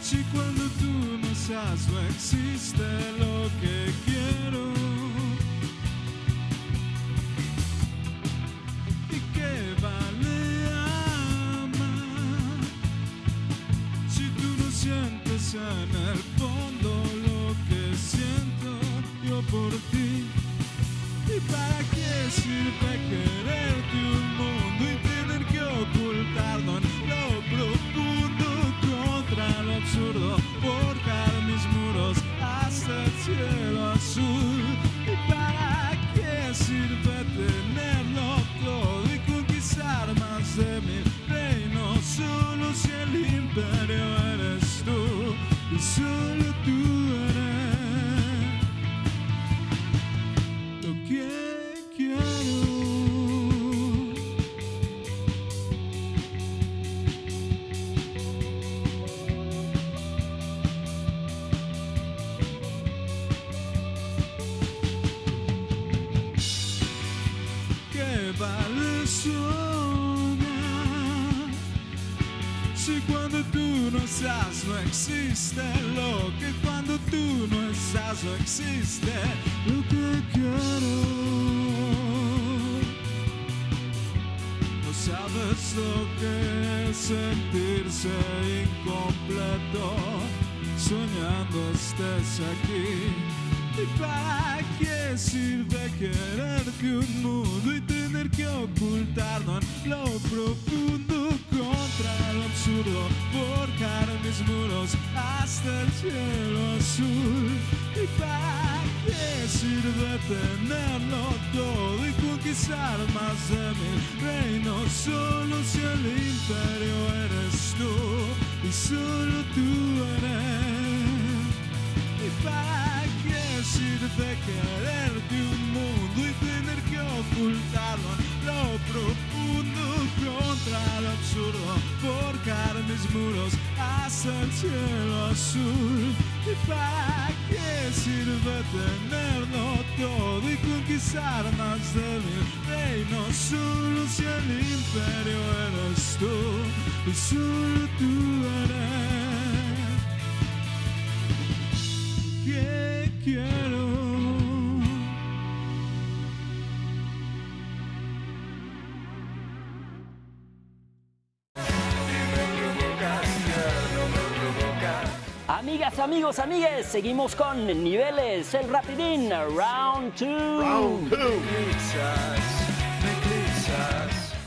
Si cuando tú no estás no existe lo que quiero. ¿Y qué vale amar si tú no sientes en el fondo lo que siento yo por ti? ¿Y para qué sirve quererte un mundo y tener que ocultarlo en lo profundo contra lo absurdo? Forjar mis muros hasta el cielo azul. ¿Y para qué sirve tenerlo todo y conquistar más de 1000 reinos solo si el imperio eres tú y solo tú eres lo que quiero? ¿Qué vale soñar si cuando tú no estás no existe lo que cuando tú no estás no existe lo que quiero? No sabes lo que es sentirse incompleto soñando estés aquí. ¿Y para qué sirve quererte un mundo y tener que ocultarlo en lo profundo contra lo absurdo? Forjar mis muros hasta el cielo azul. ¿Y para qué sirve tenerlo todo y conquistar más de 1000 reinos solo si el imperio eres tú y solo tú eres? ¿Y para qué sirve quererte un mundo y tener que ocultarlo en lo profundo contra lo absurdo? Forjar mis muros hasta el cielo azul. ¿Y para qué sirve tenerlo todo y conquistar más de 1000 reinos solo si el imperio eres tú y solo tú eres? ¿Qué quiero? Amigas, amigos, amigues, seguimos con Niveles, el rapidín, round 2.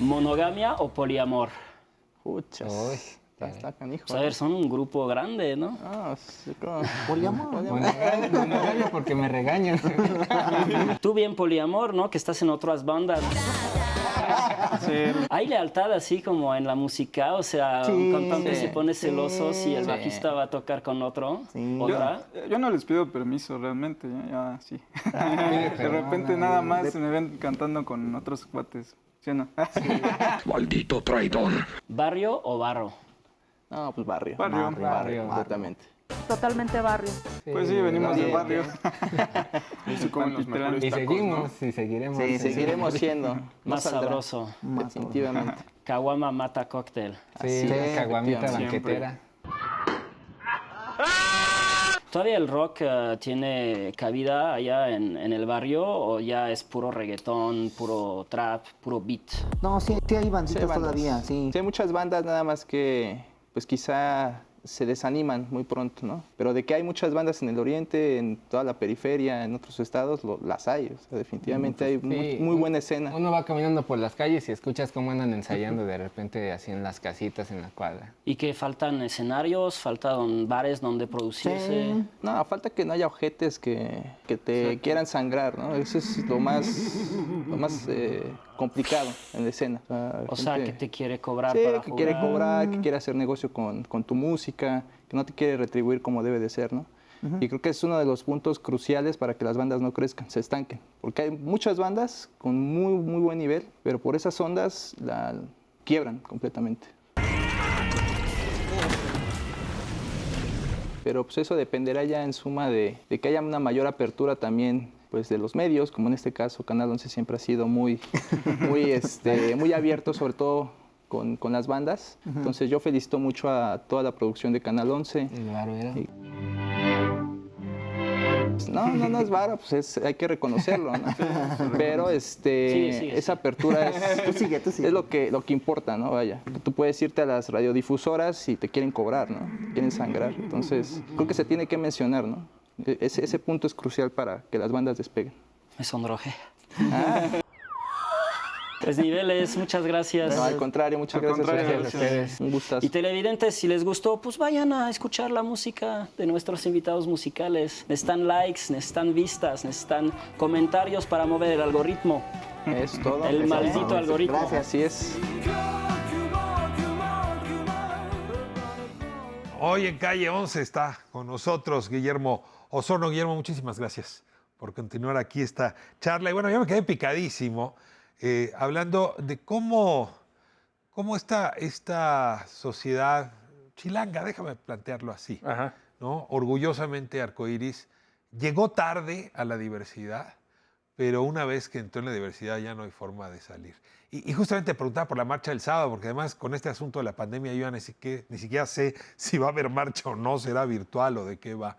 ¿Monogamia o poliamor? Puchas. Está canijo. Pues a ver, son un grupo grande, ¿no? Ah, sí, como... Poliamor. Monogamia porque me regañan. Tú bien poliamor, ¿no? Que estás en otras bandas. Sí. ¿Hay lealtad así como en la música? O sea, un cantante se pone celoso si el bajista va a tocar con otro, otra. Yo no les pido permiso realmente, ya sí. De repente nada más me ven cantando con otros cuates. ¿Sí o no? Maldito traidor. ¿Barrio o barro? No, pues barrio. Barrio. Completamente. Totalmente barrio. Pues sí, venimos del barrio. Y seguimos, y seguiremos. Sí, seguiremos siendo. Más sabroso. Definitivamente. Caguama mata cóctel. Sí, la caguamita banquetera. ¿Todavía el rock tiene cabida allá en el barrio o ya es puro reggaetón, puro trap, puro beat? No, sí hay banditas todavía, sí. Sí, hay muchas bandas, nada más que pues quizá se desaniman muy pronto, ¿no? Pero de que hay muchas bandas en el oriente, en toda la periferia, en otros estados, las hay. O sea, definitivamente hay muy buena escena. Uno va caminando por las calles y escuchas cómo andan ensayando de repente así en las casitas, en la cuadra. ¿Y que faltan escenarios, faltan bares donde producirse? Sí. No, falta que no haya ojetes que te quieran sangrar, ¿no? Eso es lo más complicado en la escena. O sea, que te quiere cobrar sí, para que jugar. quiere cobrar, que quiere hacer negocio con tu música, que no te quiere retribuir como debe de ser, ¿no? Y creo que es uno de los puntos cruciales para que las bandas no crezcan, se estanquen. Porque hay muchas bandas con muy buen nivel, pero por esas ondas la quiebran completamente. Pero pues eso dependerá ya en suma de que haya una mayor apertura también pues de los medios, como en este caso Canal 11 siempre ha sido muy abierto, sobre todo con las bandas. Entonces yo felicito mucho a toda la producción de Canal 11. No es vara, pues hay que reconocerlo, ¿no? Pero esa apertura es lo que importa, ¿no? Vaya, tú puedes irte a las radiodifusoras y te quieren cobrar, ¿no? Quieren sangrar. Entonces, creo que se tiene que mencionar, ¿no? Ese punto es crucial para que las bandas despeguen. Me sonrojé. Tres niveles, muchas gracias. No, al contrario, muchas gracias a ustedes. Un gustazo. Y televidentes, si les gustó, pues vayan a escuchar la música de nuestros invitados musicales. Necesitan likes, necesitan vistas, necesitan comentarios para mover el algoritmo. Es todo. El maldito algoritmo. Gracias, así es. Hoy en Calle 11 está con nosotros Guillermo Osorno. Guillermo, muchísimas gracias por continuar aquí esta charla. Y bueno, yo me quedé picadísimo hablando de cómo esta sociedad chilanga, déjame plantearlo así, ¿no? Orgullosamente arcoíris, llegó tarde a la diversidad, pero una vez que entró en la diversidad ya no hay forma de salir. Y justamente preguntaba por la marcha del sábado, porque además con este asunto de la pandemia yo ya ni siquiera sé si va a haber marcha o no, será virtual o de qué va.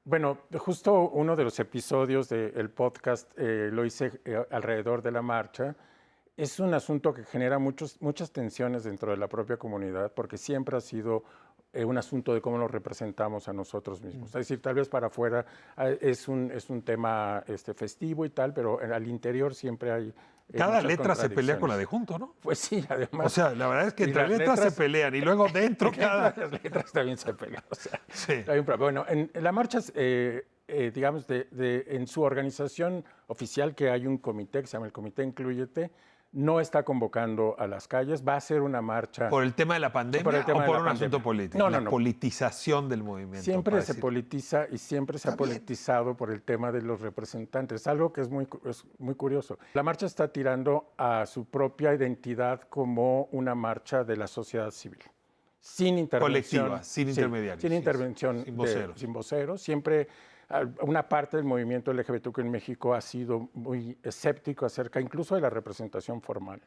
Bueno, justo uno de los episodios del podcast lo hice alrededor de la marcha. Es un asunto que genera muchas tensiones dentro de la propia comunidad, porque siempre ha sido un asunto de cómo nos representamos a nosotros mismos. Es decir, tal vez para afuera es un tema festivo y tal, pero al interior siempre hay cada letra se pelea con la de junto, ¿no? Pues sí, además. O sea, la verdad es que entre letras se pelean y luego dentro las letras también se pelean. O sea, sí. Hay un problema. Bueno, en la marcha, digamos, en su organización oficial, que hay un comité que se llama el Comité Inclúyete, no está convocando a las calles, va a ser una marcha... ¿Por el tema de la pandemia o por un asunto político? No. Politización del movimiento. Siempre se politiza y siempre se ha politizado por el tema de los representantes, algo que es muy curioso. La marcha está tirando a su propia identidad como una marcha de la sociedad civil, sin intervención. Colectiva, sin intermediarios. Sin intervención, sin voceros. Siempre... Una parte del movimiento LGBTQ en México ha sido muy escéptico acerca incluso de la representación formal.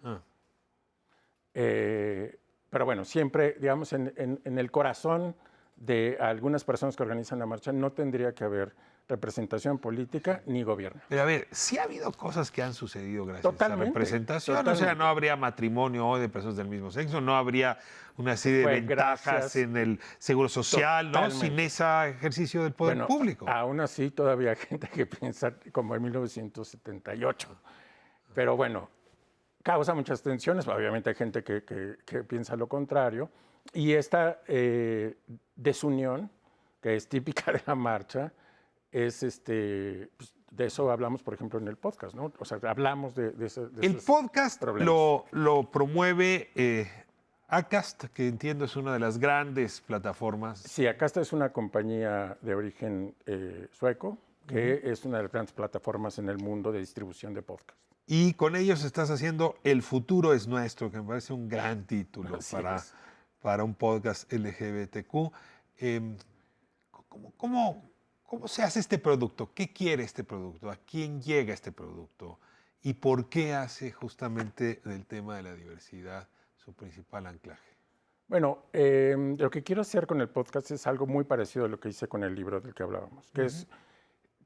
Pero bueno, siempre, digamos, en el corazón de algunas personas que organizan la marcha no tendría que haber representación política ni gobierno. Pero a ver, sí ha habido cosas que han sucedido gracias a la representación. O sea, no habría matrimonio hoy de personas del mismo sexo, no habría una serie de ventajas en el seguro social, ¿no? Sin ese ejercicio del poder público. Aún así, todavía hay gente que piensa como en 1978. Pero bueno, causa muchas tensiones. Obviamente hay gente que piensa lo contrario. Y esta desunión, que es típica de la marcha, es pues, de eso hablamos, por ejemplo, en el podcast, ¿no? O sea, hablamos de el podcast lo promueve Acast, que entiendo es una de las grandes plataformas. Sí, Acast es una compañía de origen sueco, que es una de las grandes plataformas en el mundo de distribución de podcast. Y con ellos estás haciendo El futuro es nuestro, que me parece un gran título para un podcast LGBTQ. ¿Cómo se hace este producto? ¿Qué quiere este producto? ¿A quién llega este producto? ¿Y por qué hace justamente del tema de la diversidad su principal anclaje? Bueno, lo que quiero hacer con el podcast es algo muy parecido a lo que hice con el libro del que hablábamos, que es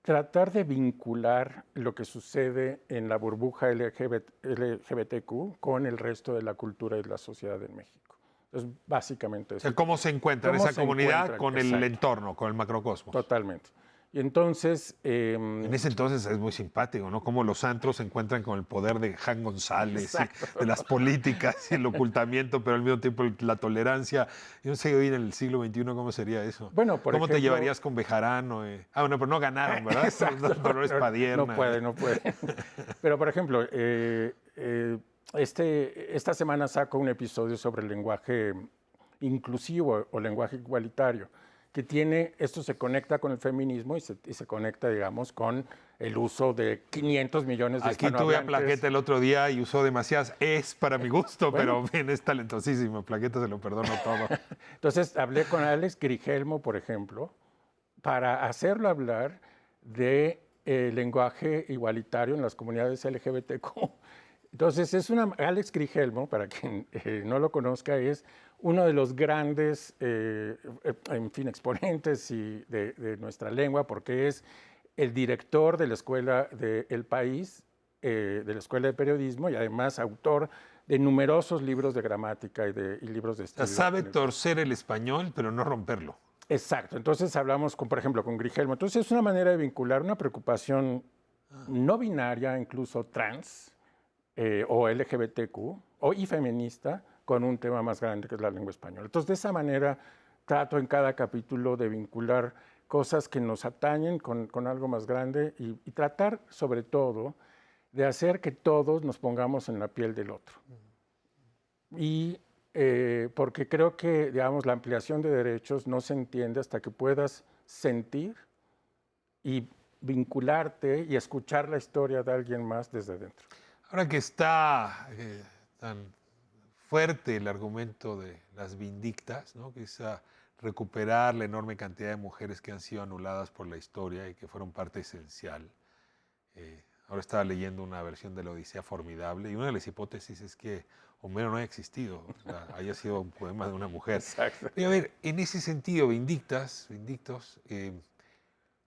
tratar de vincular lo que sucede en la burbuja LGBTQ con el resto de la cultura y la sociedad en México. Entonces, básicamente eso. O sea, ¿cómo se encuentra esa comunidad con el entorno, con el macrocosmos? Totalmente. Y entonces... en ese entonces es muy simpático, ¿no? Cómo los antros se encuentran con el poder de Jan González, y de las políticas y el ocultamiento, pero al mismo tiempo la tolerancia. Yo no sé hoy en el siglo XXI cómo sería eso. Bueno, ¿Cómo te llevarías con Bejarano? Bueno, pero no ganaron, ¿verdad? Exacto. Dolores Padierna. No puede. Pero, por ejemplo, esta semana saco un episodio sobre el lenguaje inclusivo o lenguaje igualitario, que esto se conecta con el feminismo y se conecta, digamos, con el uso de 500 millones de hispanohablantes. Aquí tuve a Plaqueta el otro día y usó demasiadas para mi gusto, pero bien, es talentosísimo. Plaqueta se lo perdono todo. Entonces, hablé con Alex Grigelmo, por ejemplo, para hacerlo hablar de lenguaje igualitario en las comunidades LGBTQ. Entonces, Alex Grigelmo, para quien no lo conozca, es uno de los grandes, exponentes de nuestra lengua, porque es el director de la Escuela del País, de la Escuela de Periodismo, y además autor de numerosos libros de gramática y libros de estilo. Sabe torcer el español, pero no romperlo. Exacto. Entonces hablamos, por ejemplo, con Grigelmo. Entonces es una manera de vincular una preocupación no binaria, incluso trans, o LGBTQ, y feminista, con un tema más grande que es la lengua española. Entonces, de esa manera, trato en cada capítulo de vincular cosas que nos atañen con algo más grande y tratar, sobre todo, de hacer que todos nos pongamos en la piel del otro. Y porque creo que, digamos, la ampliación de derechos no se entiende hasta que puedas sentir y vincularte y escuchar la historia de alguien más desde dentro. Ahora que está tan fuerte el argumento de las vindictas, ¿no? Que es recuperar la enorme cantidad de mujeres que han sido anuladas por la historia y que fueron parte esencial. Ahora estaba leyendo una versión de la Odisea formidable y una de las hipótesis es que Homero no haya existido, o sea, haya sido un poema de una mujer. Exacto. Y a ver, en ese sentido, vindictos,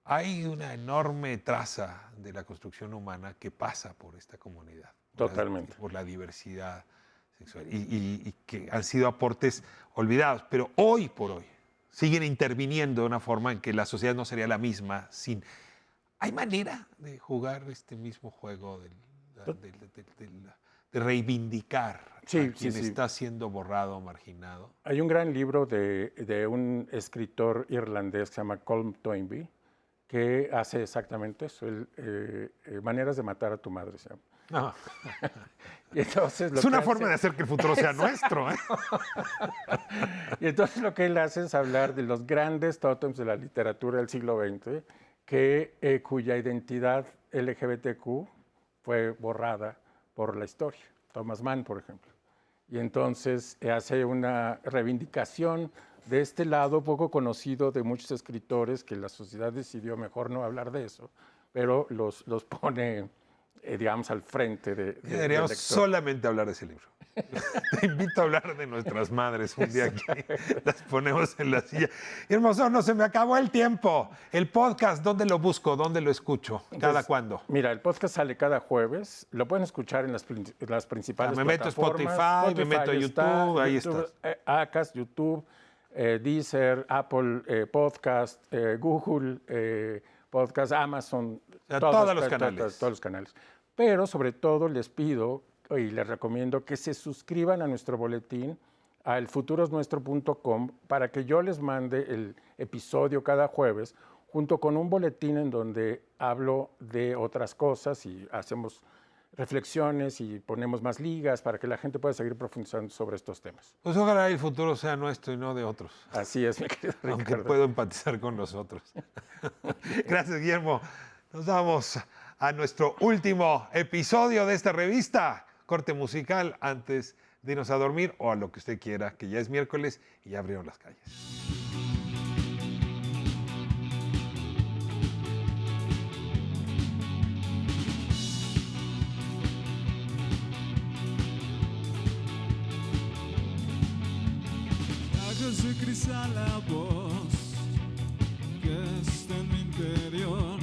hay una enorme traza de la construcción humana que pasa por esta comunidad. Totalmente. Por la diversidad sexual y que han sido aportes olvidados, pero hoy por hoy siguen interviniendo de una forma en que la sociedad no sería la misma sin... ¿Hay manera de jugar este mismo juego de reivindicar a quien está siendo borrado o marginado? Hay un gran libro de un escritor irlandés que se llama Colm Toynbee, que hace exactamente eso, Maneras de matar a tu madre, se llama. No. Y entonces es una forma de hacer que el futuro sea nuestro. Y entonces lo que él hace es hablar de los grandes tótems de la literatura del siglo XX, cuya identidad LGBTQ fue borrada por la historia. Thomas Mann, por ejemplo. Y entonces hace una reivindicación de este lado poco conocido de muchos escritores que la sociedad decidió mejor no hablar de eso, pero los pone, digamos, al frente deberíamos solamente hablar de ese libro. Te invito a hablar de nuestras madres un día aquí. Las ponemos en la silla. Hermoso, no se me acabó el tiempo. El podcast, ¿dónde lo busco? ¿Dónde lo escucho? ¿Cada cuándo? Mira, el podcast sale cada jueves. Lo pueden escuchar en las principales me meto a Spotify, me meto a YouTube, ahí está. Acast, YouTube, Deezer, Apple Podcast, Google Podcast, Amazon. Todos los canales. Todos los canales. Pero sobre todo les pido y les recomiendo que se suscriban a nuestro boletín a elfuturosnuestro.com para que yo les mande el episodio cada jueves junto con un boletín en donde hablo de otras cosas y hacemos reflexiones y ponemos más ligas para que la gente pueda seguir profundizando sobre estos temas. Pues ojalá el futuro sea nuestro y no de otros. Así es, mi querido Ricardo. Aunque puedo empatizar con nosotros. Gracias, Guillermo. Nos vamos a nuestro último episodio de esta revista. Corte musical antes de irnos a dormir o a lo que usted quiera, que ya es miércoles y ya abrieron las calles. Hágase cristal la voz que está en mi interior.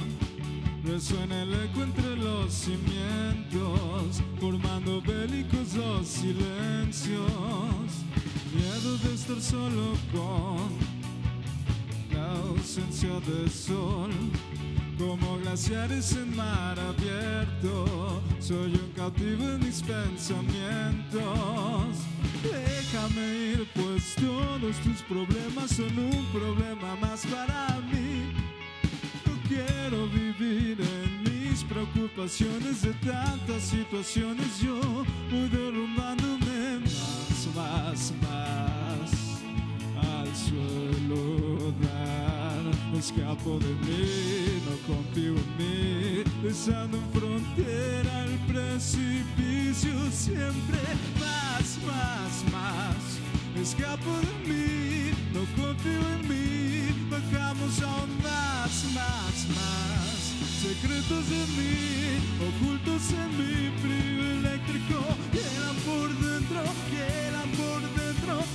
Resuena el eco entre los cimientos, formando bélicos los silencios. Miedo de estar solo con la ausencia del sol. Como glaciares en mar abierto, soy un cautivo en mis pensamientos. Déjame ir, pues todos tus problemas son un problema más para mí. No quiero vivir en mis preocupaciones de tantas situaciones. Yo voy derrumbándome más al suelo dar. Escapo de mí, no confío en mí, besando en frontera el precipicio. Siempre más. Escapo de mí, no confío en mí, bajamos aún más. Secretos de mí, ocultos en mi frío eléctrico, quedan por dentro,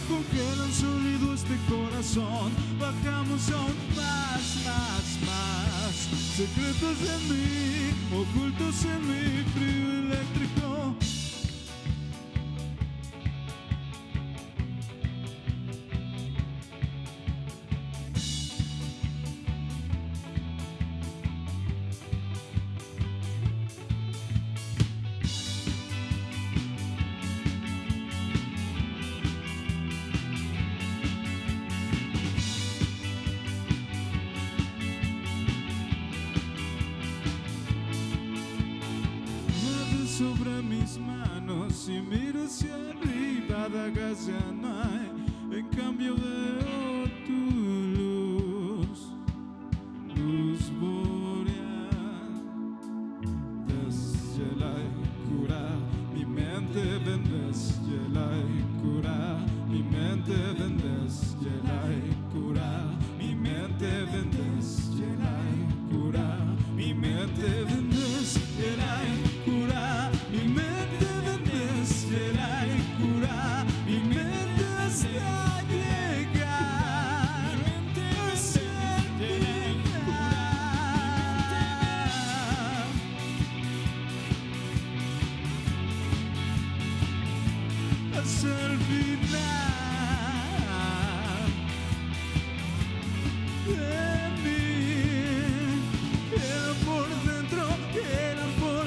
congelan sólido este corazón. Bajamos aún más. Secretos de mí, ocultos en mi frío eléctrico. Sobre mis manos y miro hacia arriba, dagas ya no hay, en cambio veo tu luz boreal. Deshiela y cura mi mente, ven, deshiela y cura mi mente, ven, deshiela y cura mi mente, ven, deshiela y cura mi mente, ven, deshiela y cura mi mente, ven, deshiela y cura mi mente hasta llegar, hasta el final de mí. Quedan por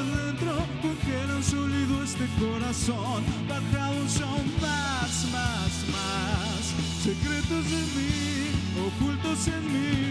dentro, congelan sólido este corazón. Bajamos aún más. Secretos de mí, ocultos en mí.